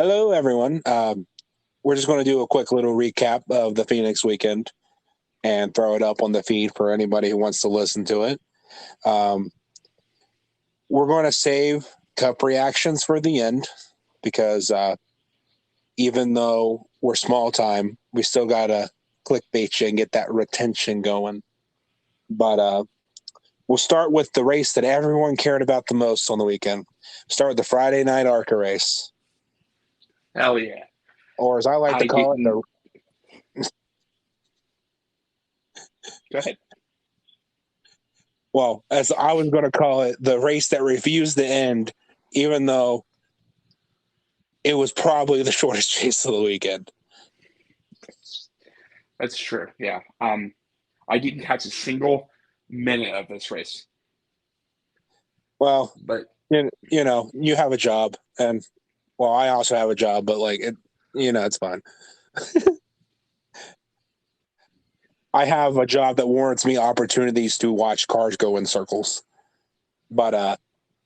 Hello, everyone. We're just going to do a quick little recap of the Phoenix weekend and throw it up on the feed for anybody who wants to listen to it. Um, we're going to save cup reactions for the end because even though we're small time, we still got to clickbait you and get that retention going. But we'll start with the race that everyone cared about the most on the weekend. Start with the Friday night ARCA race. Hell yeah. Or as I like to call it, Go ahead. Well, as I was going to call it, the race that refused to end, even though it was probably the shortest chase of the weekend. That's true. Yeah. I didn't catch a single minute of this race. Well, but you know, you have a job, and well, I also have a job, but it's fine. I have a job that warrants me opportunities to watch cars go in circles. But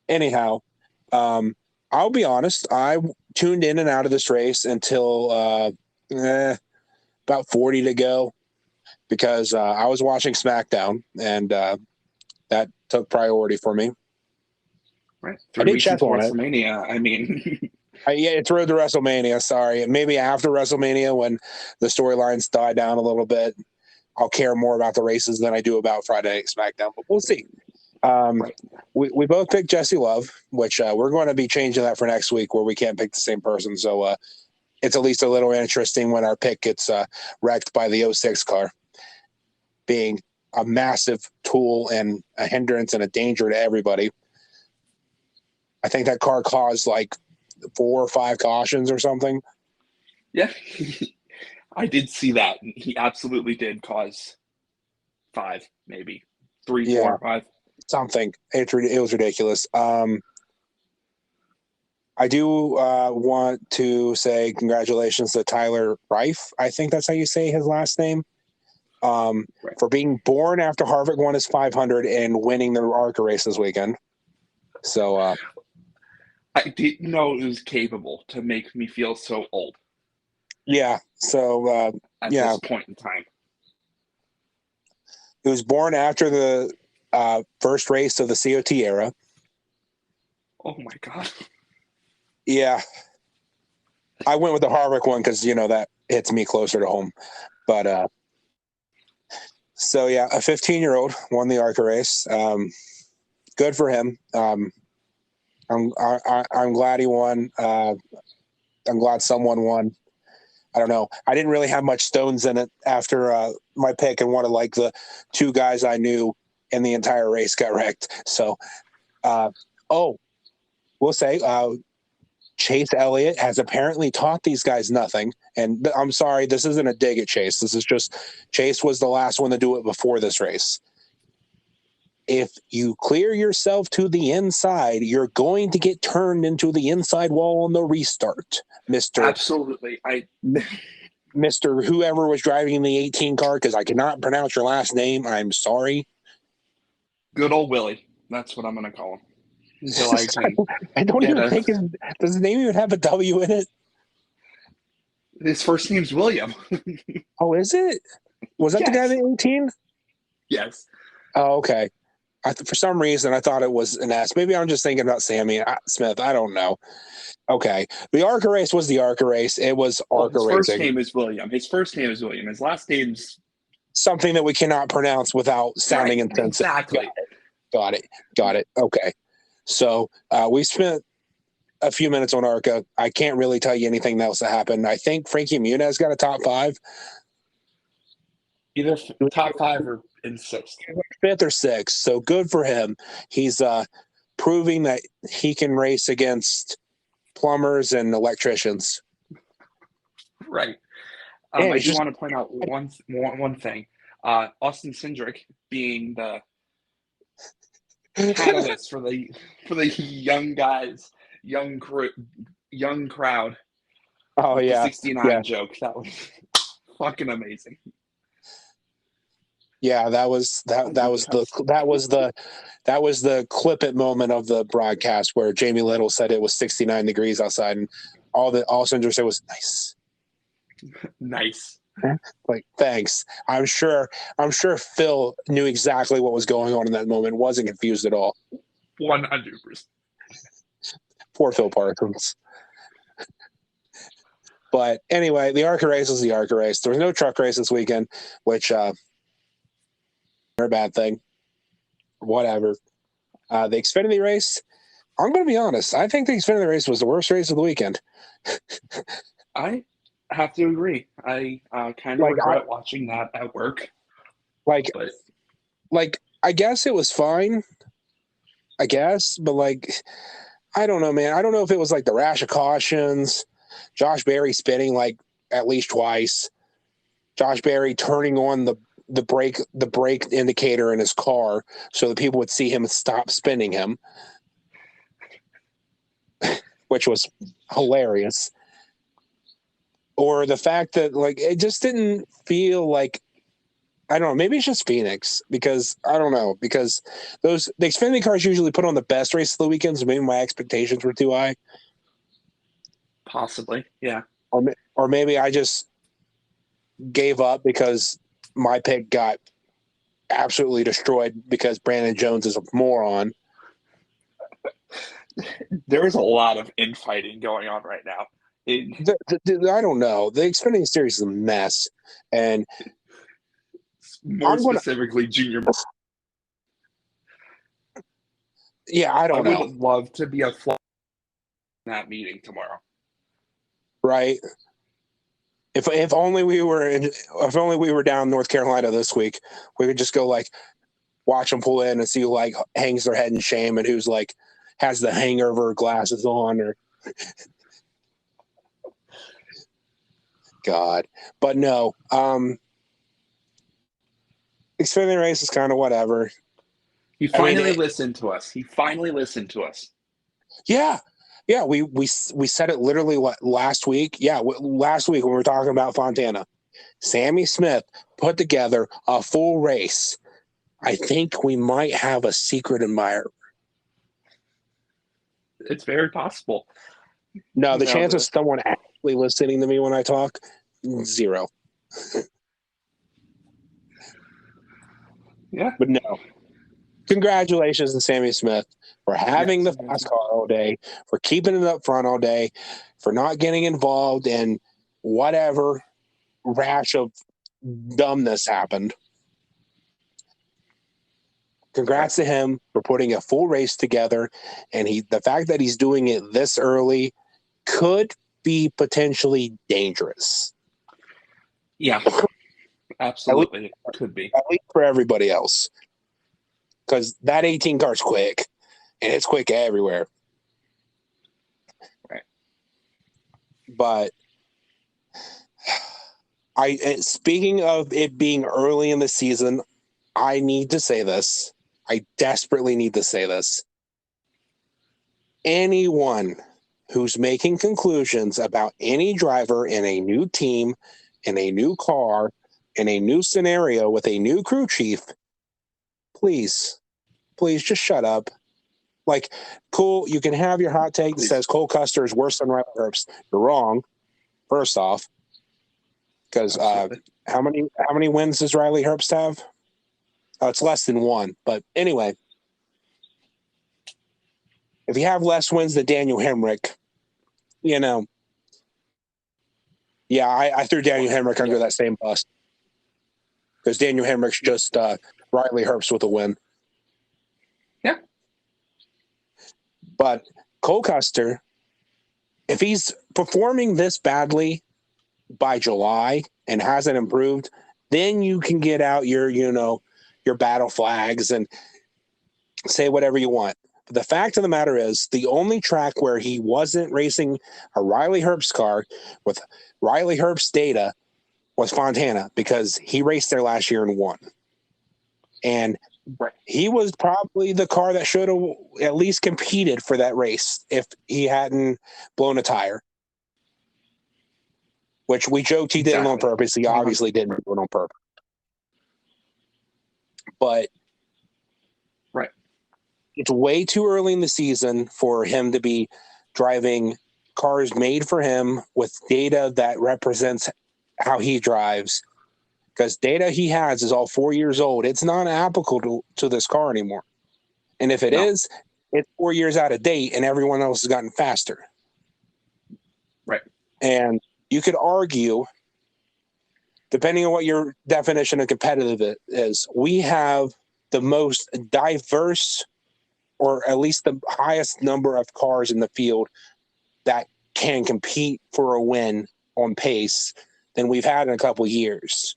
anyhow, I'll be honest. I tuned in and out of this race until about 40 to go because I was watching SmackDown, and that took priority for me. Right. I did check on WrestleMania. I mean, yeah, it's road to WrestleMania. Sorry, maybe after WrestleMania when the storylines die down a little bit, I'll care more about the races than I do about Friday Night SmackDown. But we'll see. right. We both picked Jesse Love, which we're going to be changing that for next week, where we can't pick the same person. So it's at least a little interesting when our pick gets wrecked by the 06 car, being a massive tool and a hindrance and a danger to everybody. I think that car caused like 4 or 5 cautions or something. Yeah. I did see that. He absolutely did cause 5, maybe 3, 4, 5. Something. It was ridiculous. I do want to say congratulations to Tyler Reif. I think that's how you say his last name. Right. For being born after Harvick won his 500 and winning the ARCA race this weekend. So I didn't know it was capable to make me feel so old. Yeah. So at this point in time, he was born after the first race of the COT era. Oh my God. Yeah. I went with the Harvick one because, that hits me closer to home. But so, yeah, a 15-year-old won the ARCA race. Good for him. I'm glad he won. I'm glad someone won. I don't know. I didn't really have much stones in it after my pick, and one of like the 2 guys I knew in the entire race got wrecked. So, we'll say Chase Elliott has apparently taught these guys nothing. And I'm sorry, this isn't a dig at Chase. This is just Chase was the last one to do it before this race. If you clear yourself to the inside, you're going to get turned into the inside wall on the restart, Mr. Absolutely. Mr. Whoever was driving the 18 car, because I cannot pronounce your last name. I'm sorry. Good old Willie. That's what I'm going to call him. Until I can. I don't even think does his name even have a W in it? His first name's William. Oh, is it? Was that the guy in 18? Yes. Oh, okay. For some reason, I thought it was an S. Maybe I'm just thinking about Sammy Smith. I don't know. Okay. The ARCA race was the ARCA race. It was ARCA racing. His first name is William. His last name's something that we cannot pronounce without sounding insensitive. Exactly. Got it. Okay. So we spent a few minutes on ARCA. I can't really tell you anything else that happened. I think Frankie Muniz got a top 5. Either top 5 or in 6th. 5th or 6th. So good for him. He's proving that he can race against plumbers and electricians. Right. I just want to point out one thing. Austin Cindric being the catalyst for the young guys, young crowd. Oh yeah, the 69 joke. That was fucking amazing. Yeah, that was the clip it moment of the broadcast where Jamie Little said it was 69 degrees outside, and all Cinder said was nice. Nice. Like, thanks. I'm sure Phil knew exactly what was going on in that moment. Wasn't confused at all. 100%. Poor Phil Parsons. But anyway, the ARCA race was the ARCA race. There was no truck race this weekend, which a bad thing. Whatever. The Xfinity race, I'm going to be honest. I think the Xfinity race was the worst race of the weekend. I have to agree. I kind of regret watching that at work. I guess it was fine. I guess, but I don't know, man. I don't know if it was like the rash of cautions, Josh Berry spinning like at least twice, Josh Berry turning on the brake indicator in his car so that people would see him stop spinning him, which was hilarious. Or the fact that it just didn't feel like, I don't know, maybe it's just Phoenix because I don't know, because the Xfinity cars usually put on the best race of the weekend, so maybe my expectations were too high. Possibly, yeah. Or maybe I just gave up because my pick got absolutely destroyed because Brandon Jones is a moron. There is a lot of infighting going on right now. I don't know. The Xfinity Series is a mess, and more specifically, Junior. Yeah, I don't know. I would love to be a fly in that meeting tomorrow. Right. If only we were down North Carolina this week, we could just go watch them pull in and see who hangs their head in shame and who's has the hangover glasses on or God. But no, Xfinity race is kind of whatever. He finally listened to us. Yeah. Yeah, we said it literally last week. Yeah, last week when we were talking about Fontana. Sammy Smith put together a full race. I think we might have a secret admirer. It's very possible. No, the chance of someone actually listening to me when I talk, 0. Yeah. But no. Congratulations to Sammy Smith for having the fast car all day, for keeping it up front all day, for not getting involved in whatever rash of dumbness happened. Congrats to him for putting a full race together, and the fact that he's doing it this early could be potentially dangerous. Yeah, absolutely. It could be. At least for everybody else. Because that 18 car's quick, and it's quick everywhere. Right. But speaking of it being early in the season, I need to say this. I desperately need to say this. Anyone who's making conclusions about any driver in a new team, in a new car, in a new scenario with a new crew chief, please just shut up. Cool, you can have your hot take that says Cole Custer is worse than Riley Herbst. You're wrong, first off. Because how many wins does Riley Herbst have? Oh, it's less than 1. But anyway, if you have less wins than Daniel Hemrick, yeah, I threw Daniel Hemrick under that same bus. Because Daniel Hemrick's just Riley Herbst with a win. Yeah. But Cole Custer, if he's performing this badly by July and hasn't improved, then you can get out your battle flags and say whatever you want. But the fact of the matter is, the only track where he wasn't racing a Riley Herbst car with Riley Herbst data was Fontana, because he raced there last year and won. And he was probably the car that should have at least competed for that race if he hadn't blown a tire. Which we joked he did it on purpose. He obviously didn't do it on purpose. But it's way too early in the season for him to be driving cars made for him with data that represents how he drives. Because data he has is all 4 years old. It's not applicable to this car anymore. And if it is, it's 4 years out of date and everyone else has gotten faster. Right. And you could argue, depending on what your definition of competitive is, we have the most diverse, or at least the highest number of cars in the field that can compete for a win on pace than we've had in a couple of years.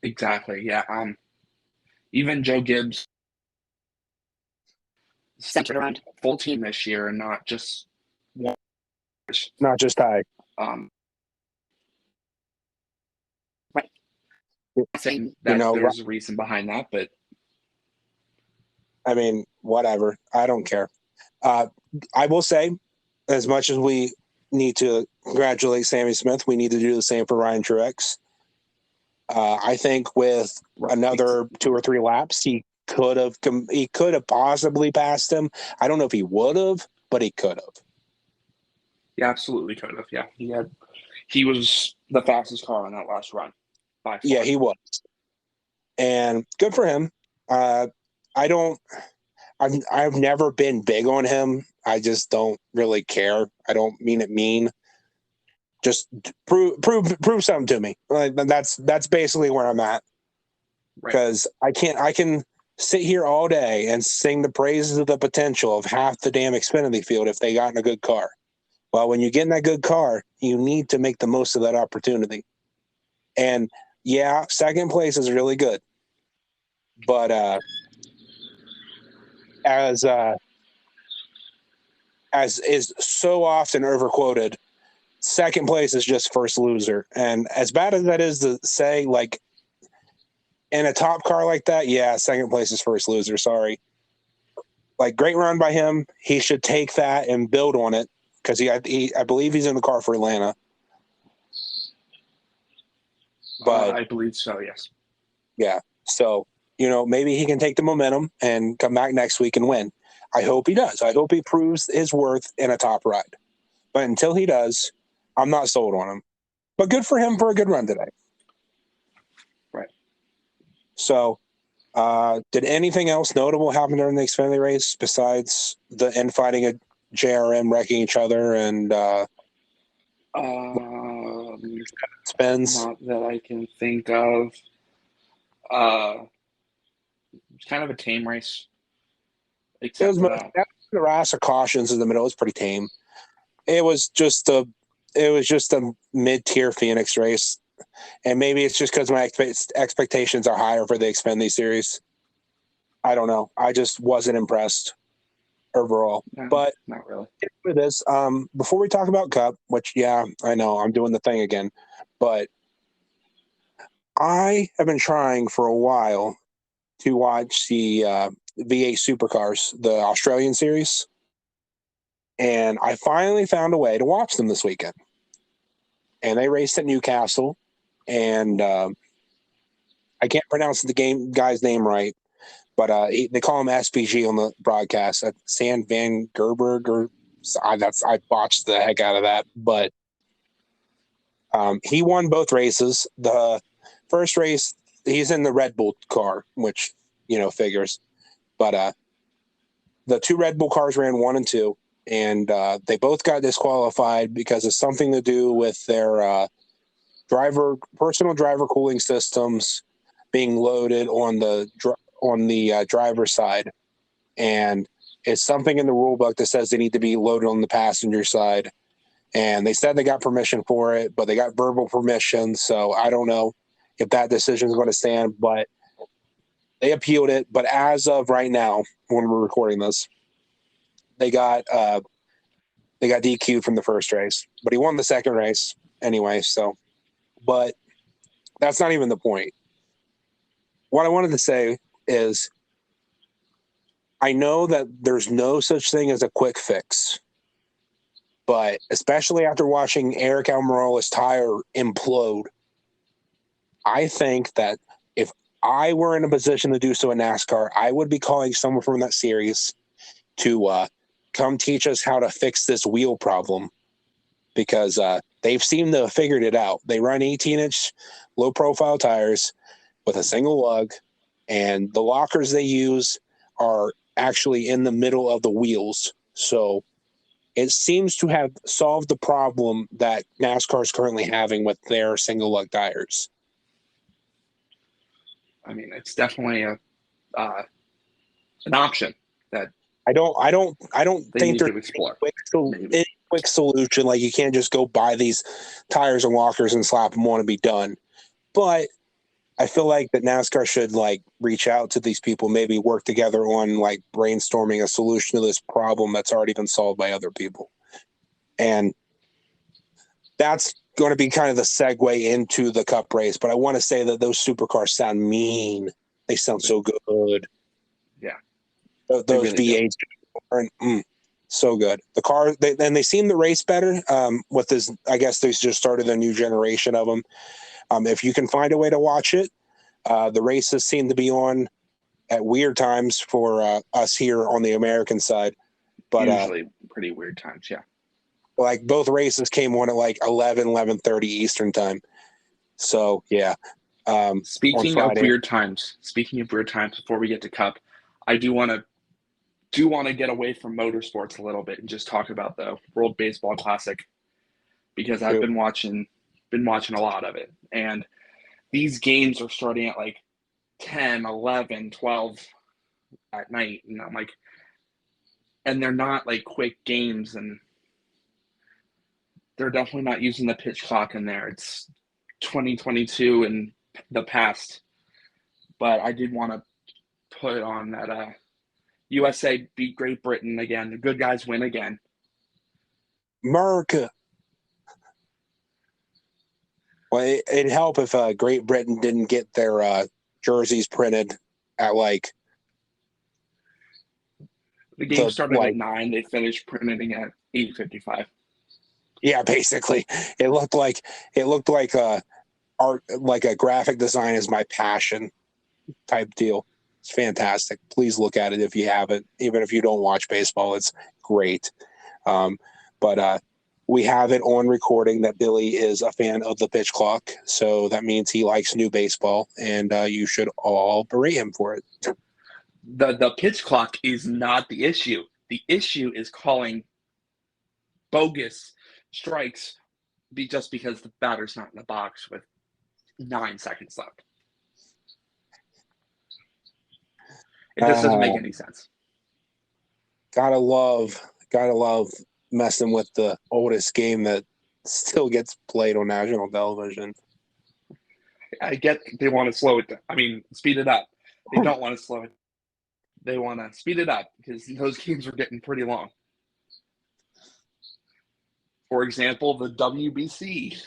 Exactly. Yeah. Even Joe Gibbs centered around full team this year and not just one. Not just I. Right. I'm not saying that there's a reason behind that, but I mean, whatever. I don't care. I will say, as much as we need to congratulate Sammy Smith, we need to do the same for Ryan Truex. I think with another 2 or 3 laps, he could have possibly passed him. I don't know if he would have, but he could have. He absolutely could have. Yeah, he was the fastest car on that last run. By far. Yeah, he was, and good for him. I've never been big on him. I just don't really care. I don't mean it mean. Just prove something to me. Like, that's basically where I'm at. Because I can sit here all day and sing the praises of the potential of half the damn Xfinity field if they got in a good car. Well, when you get in that good car, you need to make the most of that opportunity. And yeah, second place is really good. But as is so often overquoted, second place is just first loser. And as bad as that is to say, like, in a top car like that, yeah, second place is first loser. Sorry. Like, great run by him. He should take that and build on it, because I believe he's in the car for Atlanta. But I believe so, yes. Yeah. So, maybe he can take the momentum and come back next week and win. I hope he does. I hope he proves his worth in a top ride. But until he does, I'm not sold on him. But good for him for a good run today. Right. So, did anything else notable happen during the Xfinity race besides the infighting of JRM wrecking each other and spins? Not that I can think of. It's kind of a tame race. Except for that. The rash of cautions in the middle was pretty tame. It was just a mid-tier Phoenix race, and maybe it's just because my expectations are higher for the Xfinity series. I don't know. I just wasn't impressed overall. No, but not really. It is. Before we talk about Cup, which, yeah, I know I'm doing the thing again, but I have been trying for a while to watch the V8 Supercars, the Australian series, and I finally found a way to watch them this weekend. And they raced at Newcastle, and I can't pronounce the guy's name right, but they call him SVG on the broadcast. Sand Van Gerberg, or I botched the heck out of that, but he won both races. The first race, he's in the Red Bull car, which figures, but the 2 Red Bull cars ran 1 and 2, and they both got disqualified because of something to do with their personal driver cooling systems being loaded on the driver's side, and it's something in the rule book that says they need to be loaded on the passenger side. And they said they got permission for it, but they got verbal permission. So I don't know if that decision is going to stand, but they appealed it. But as of right now, when we're recording this, they got DQ'd from the first race, but he won the second race anyway. So, but that's not even the point. What I wanted to say is, I know that there's no such thing as a quick fix, but especially after watching Eric Almirola's tire implode, I think that if I were in a position to do so in NASCAR, I would be calling someone from that series to come teach us how to fix this wheel problem, because they've seemed to have figured it out. They run 18-inch low-profile tires with a single lug, and the lockers they use are actually in the middle of the wheels. So it seems to have solved the problem that NASCAR is currently having with their single lug tires. I mean, it's definitely an option that I don't they think need there's to explore. any quick solution. Like, you can't just go buy these tires and lockers and slap them on and be done. But I feel like that NASCAR should like reach out to these people, maybe work together on like brainstorming a solution to this problem that's already been solved by other people. And that's going to be kind of the segue into the Cup race. But I want to say that those supercars sound mean. They sound so good. Yeah. Those really V8s, so good. The car, they seem to race better with this. I guess they just started a new generation of them. If you can find a way to watch it, the races seem to be on at weird times for us here on the American side. But usually pretty weird times, yeah. Like both races came on at like 11:30 Eastern time. So yeah. Speaking of weird times, before we get to Cup, I do want to get away from motorsports a little bit and just talk about the World Baseball Classic, because I've been watching a lot of it, and these games are starting at like 10, 11, 12 at night, and I'm like, and they're not like quick games, and they're definitely not using the pitch clock in there. It's 2022 and the past, but I did want to put on that USA beat Great Britain again. The good guys win again. America. Well, it'd help if Great Britain didn't get their jerseys printed at like. The game started at 9. They finished printing at 8:55. Yeah, basically, it looked like art, like a graphic design is my passion type deal. It's fantastic. Please look at it if you haven't. Even if you don't watch baseball, it's great. But we have it on recording that Billy is a fan of the pitch clock, so that means he likes new baseball, and you should all berate him for it. The pitch clock is not the issue. The issue is calling bogus strikes just because the batter's not in the box with 9 seconds left. It just doesn't make any sense. Gotta love messing with the oldest game that still gets played on national television. I get they want to slow it down. I mean, speed it up. They don't want to slow it. They want to speed it up because those games are getting pretty long. For example, the WBC.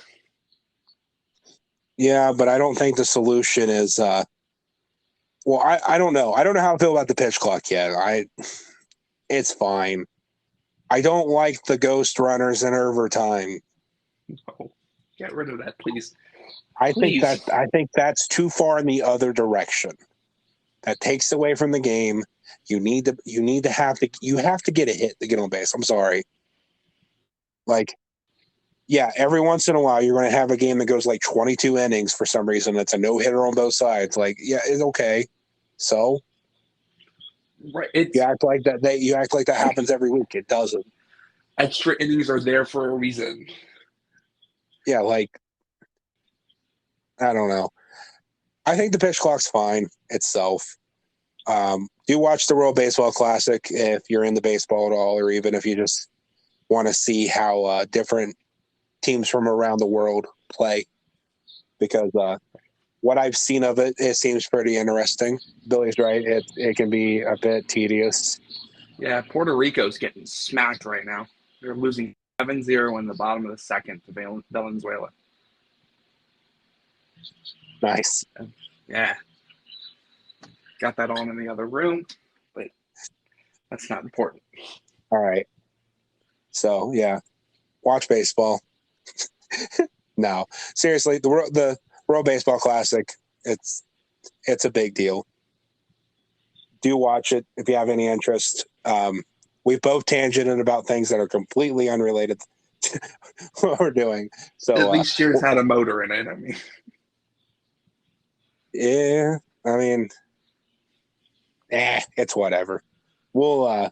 Yeah, but I don't think the solution is well, I don't know. I don't know how I feel about the pitch clock yet. It's fine. I don't like the ghost runners in overtime. No, get rid of that, please. I think that's too far in the other direction. That takes away from the game. You have to get a hit to get on base. I'm sorry. Like, yeah, every once in a while you're going to have a game that goes like 22 innings for some reason. That's a no-hitter on both sides. Like, yeah, it's okay. So, right, you act like that happens every week. It doesn't. Extra innings are there for a reason. Yeah, like, I don't know. I think the pitch clock's fine itself. Do watch the World Baseball Classic if you're into baseball at all, or even if you just want to see how different teams from around the world play, because what I've seen of it seems pretty interesting. Billy's right. It can be a bit tedious. Yeah, Puerto Rico's getting smacked right now. They're losing 7-0 in the bottom of the second to Venezuela. Nice. Yeah. Got that on in the other room, but that's not important. All right. So, yeah, watch baseball. No, seriously, the World Baseball Classic, it's a big deal. Do watch it if you have any interest. We've both tangented about things that are completely unrelated what we're doing. So at least yours had a motor in it. I mean, yeah, I mean, it's whatever. We'll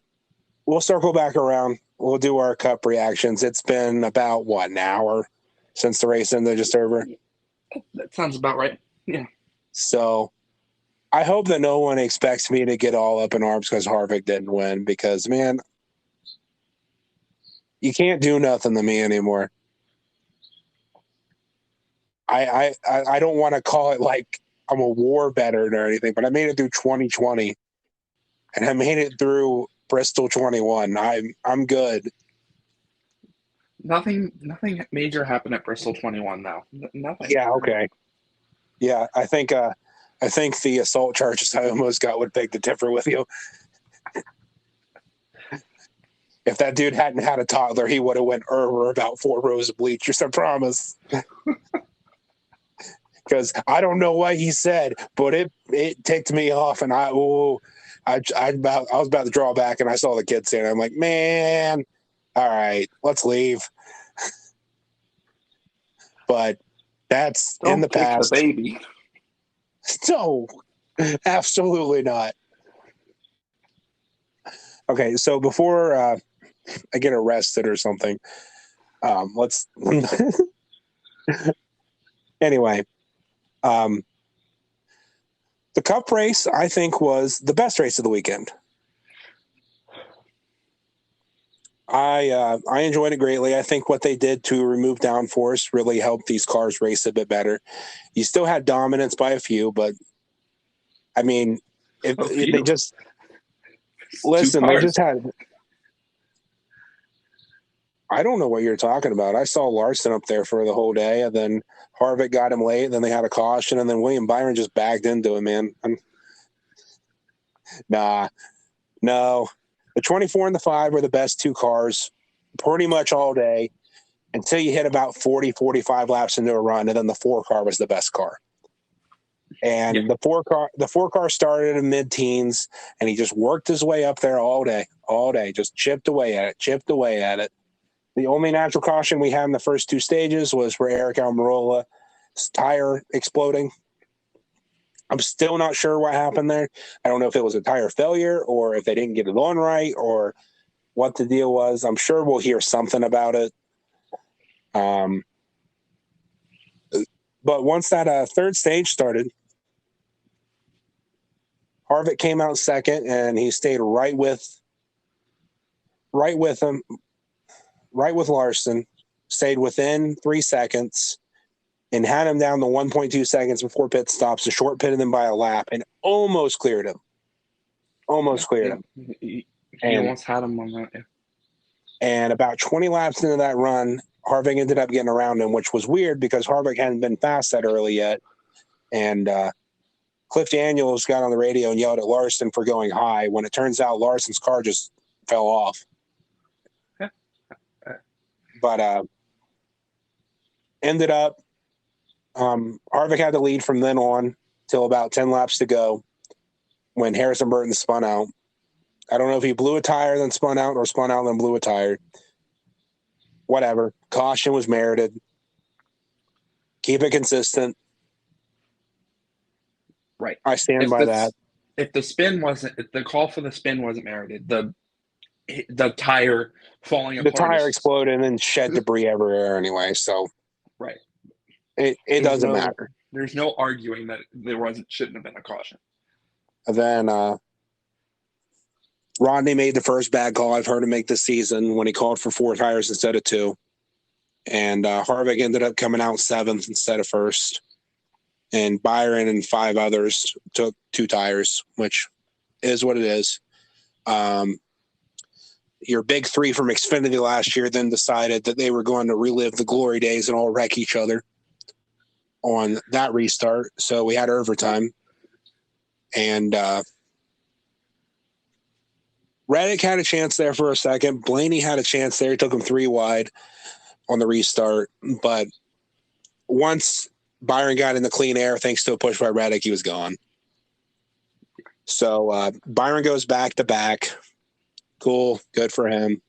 circle back around. We'll do our Cup reactions. It's been about an hour since the race ended, just over. That sounds about right. Yeah. So I hope that no one expects me to get all up in arms because Harvick didn't win. Because man, you can't do nothing to me anymore. I don't want to call it like I'm a war veteran or anything, but I made it through 2020, and I made it through Bristol 21. I'm good. Nothing major happened at Bristol 21 though. Nothing. Yeah, okay. Yeah, I think the assault charges I almost got would beg to differ with you. If that dude hadn't had a toddler, he would have went over about 4 rows of bleachers, I promise. Because I don't know what he said, but it ticked me off, and I was about to draw back, and I saw the kid saying, I'm like, man, all right, let's leave. But that's Don't in the kick past. The baby. No, absolutely not. Okay, so before I get arrested or something, let's anyway. The Cup race, I think, was the best race of the weekend. I enjoyed it greatly. I think what they did to remove downforce really helped these cars race a bit better. You still had dominance by a few, but I mean, if they just listen, they just had. I don't know what you're talking about. I saw Larson up there for the whole day, and then Harvick got him late, and then they had a caution, and then William Byron just bagged into him, man. No. The 24 and the 5 were the best 2 cars pretty much all day until you hit about 40, 45 laps into a run, and then the 4 car was the best car. And the 4 car started in mid-teens, and he just worked his way up there all day, just chipped away at it. The only natural caution we had in the first 2 stages was for Eric Almirola's tire exploding. I'm still not sure what happened there. I don't know if it was a tire failure or if they didn't get it on right or what the deal was. I'm sure we'll hear something about it. But once that 3rd stage started, Harvick came out second, and he stayed right with him, right with Larson, stayed within 3 seconds, and had him down to 1.2 seconds before pit stops, a short pitted him by a lap, and almost cleared him. He almost had him on that. Yeah. And about 20 laps into that run, Harvick ended up getting around him, which was weird because Harvick hadn't been fast that early yet. And Cliff Daniels got on the radio and yelled at Larson for going high, when it turns out Larson's car just fell off. But ended up, Harvick had the lead from then on till about 10 laps to go when Harrison Burton spun out. I don't know if he blew a tire then spun out or spun out then blew a tire. Whatever. Caution was merited. Keep it consistent. Right. I stand by that. If the call for the spin wasn't merited, the tire falling apart. The tire exploded and shed debris everywhere anyway, so right. It doesn't matter. There's no arguing that there shouldn't have been a caution. And then Rodney made the first bad call I've heard him make this season when he called for 4 tires instead of 2. And Harvick ended up coming out 7th instead of 1st. And Byron and 5 others took 2 tires, which is what it is. Your big 3 from Xfinity last year then decided that they were going to relive the glory days and all wreck each other on that restart. So we had overtime. And Reddick had a chance there for a second. Blaney had a chance there. He took him 3 wide on the restart. But once Byron got in the clean air, thanks to a push by Reddick, he was gone. So Byron goes back to back. Cool. Good for him.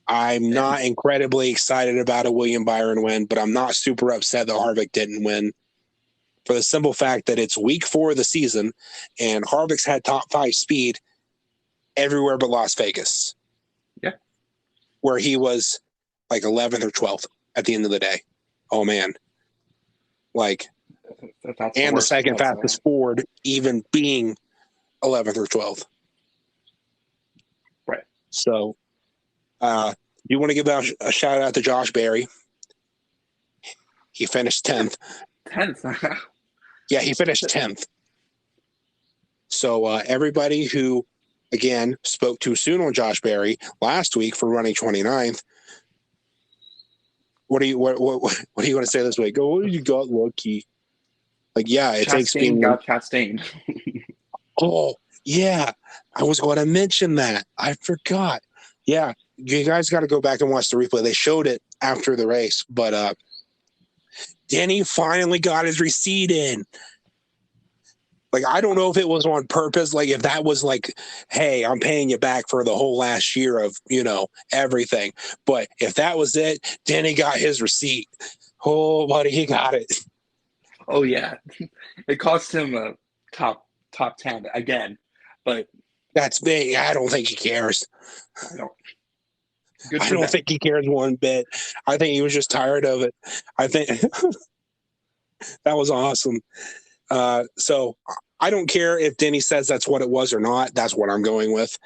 I'm not incredibly excited about a William Byron win, but I'm not super upset that Harvick didn't win for the simple fact that it's week 4 of the season and Harvick's had top 5 speed everywhere but Las Vegas. Yeah. Where he was like 11th or 12th at the end of the day. Oh, man. Like, that's and the second fastest Ford even being 11th or 12th. Right. So, you want to give a shout out to Josh Berry. He finished 10th. 10th? Yeah, he finished 10th. So, everybody who, again, spoke too soon on Josh Berry last week for running 29th, what are you going to say this week? Go, you got lucky. Like, yeah, it takes being got Chastain. Oh, yeah. I was going to mention that. I forgot. Yeah, you guys got to go back and watch the replay. They showed it after the race, but Denny finally got his receipt in. Like, I don't know if it was on purpose. Like, if that was like, hey, I'm paying you back for the whole last year of, everything. But if that was it, Denny got his receipt. Oh, buddy, he got it. Oh, yeah. It cost him a top 10 again. But that's big. I don't think he cares. I don't think he cares one bit. I think he was just tired of it. I think that was awesome. So I don't care if Denny says that's what it was or not. That's what I'm going with.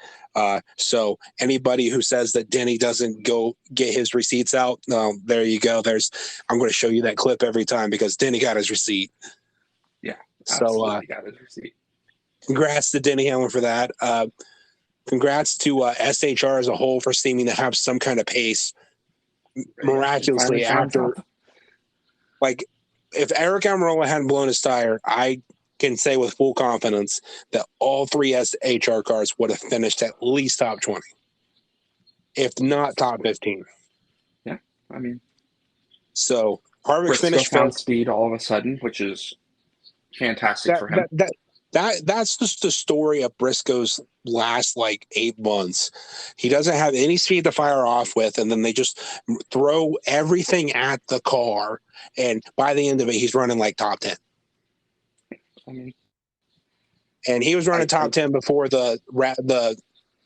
So anybody who says that Denny doesn't go get his receipts out, there you go. I'm going to show you that clip every time because Denny got his receipt. Yeah, absolutely got his receipt. Congrats to Denny Hamlin for that. Congrats to SHR as a whole for seeming to have some kind of pace miraculously after. Like, if Eric Almirola hadn't blown his tire, I can say with full confidence that all 3 SHR cars would have finished at least top 20, if not top 15. Yeah, I mean. So Harvick finished found speed all of a sudden, which is fantastic for him. That's just the story of Briscoe's last 8 months. He doesn't have any speed to fire off with, and then they just throw everything at the car, and by the end of it, he's running top 10. I mean, and he was running top 10 before the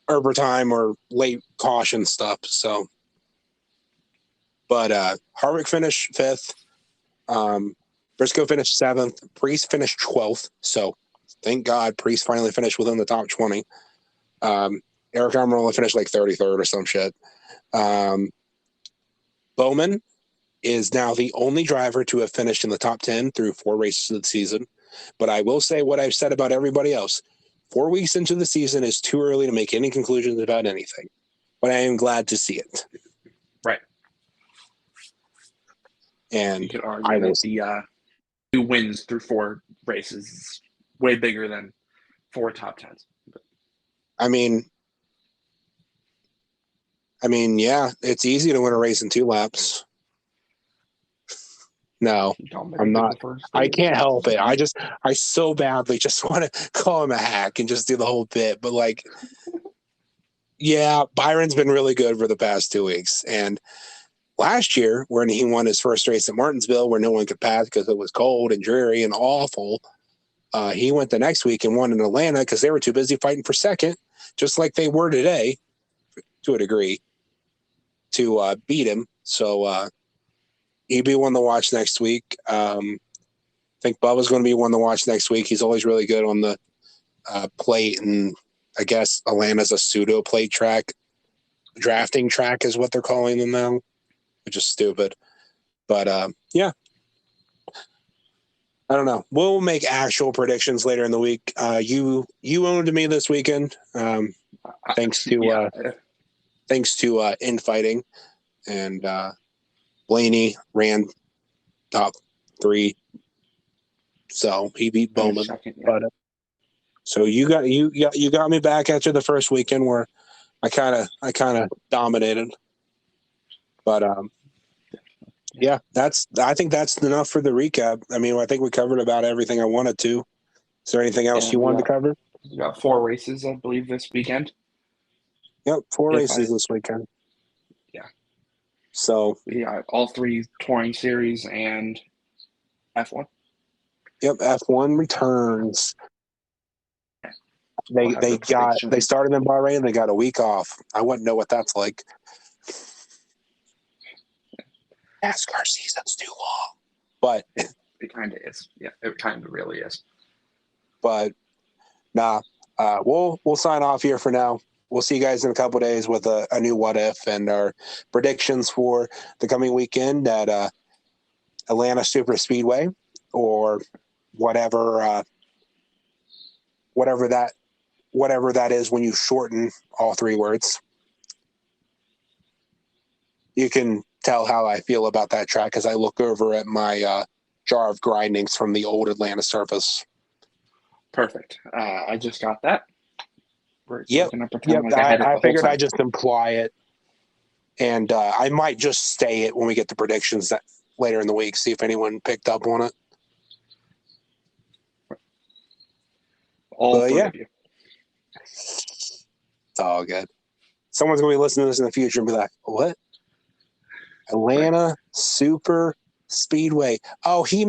overtime or late caution stuff. So, but Harvick finished 5th. Briscoe finished 7th. Priest finished 12th. So, thank God Priest finally finished within the top 20. Eric Almirola finished 33rd or some shit. Bowman is now the only driver to have finished in the top 10 through 4 races of the season. But I will say what I've said about everybody else. 4 weeks into the season is too early to make any conclusions about anything. But I am glad to see it. Right. And you could argue that the 2 wins through 4 races is way bigger than 4 top 10s. But. I mean, yeah, it's easy to win a race in 2 laps. No, I'm not. I can't help it. I so badly just want to call him a hack and just do the whole bit. But yeah, Byron's been really good for the past 2 weeks. And last year, when he won his first race at Martinsville, where no one could pass because it was cold and dreary and awful, he went the next week and won in Atlanta because they were too busy fighting for second, just like they were today, to a degree, to beat him. So, he'd be one to watch next week. I think Bubba's going to be one to watch next week. He's always really good on the plate, and I guess Atlanta's a pseudo plate track. Drafting track is what they're calling them now, which is stupid. But, yeah. I don't know. We'll make actual predictions later in the week. You owned me this weekend, thanks to infighting, and Blaney ran top 3, so he beat Bowman. Second, yeah. But so you got me back after the first weekend where I kind of dominated. But yeah, I think that's enough for the recap. I mean, I think we covered about everything I wanted to. Is there anything else you wanted to cover? We got 4 races, I believe, this weekend. Yep, 4 races this weekend. So yeah, all 3 touring series and F1. Yep, F1 returns. We'll They started in Bahrain. They got a week off. I wouldn't know what that's like. NASCAR season's too long, but it kind of is. Yeah, it kind of really is. But nah, we'll sign off here for now. We'll see you guys in a couple days with a new what if and our predictions for the coming weekend at Atlanta Super Speedway or whatever that is when you shorten all 3 words. You can tell how I feel about that track as I look over at my jar of grindings from the old Atlanta surface. Perfect. I just got that. We're gonna pretend like I had it the I whole figured time. I'd just imply it, and I might just stay it when we get the predictions later in the week. See if anyone picked up on it. All 3 of you. It's all good. Someone's gonna be listening to this in the future and be like, "What? Atlanta Super Speedway? Oh, he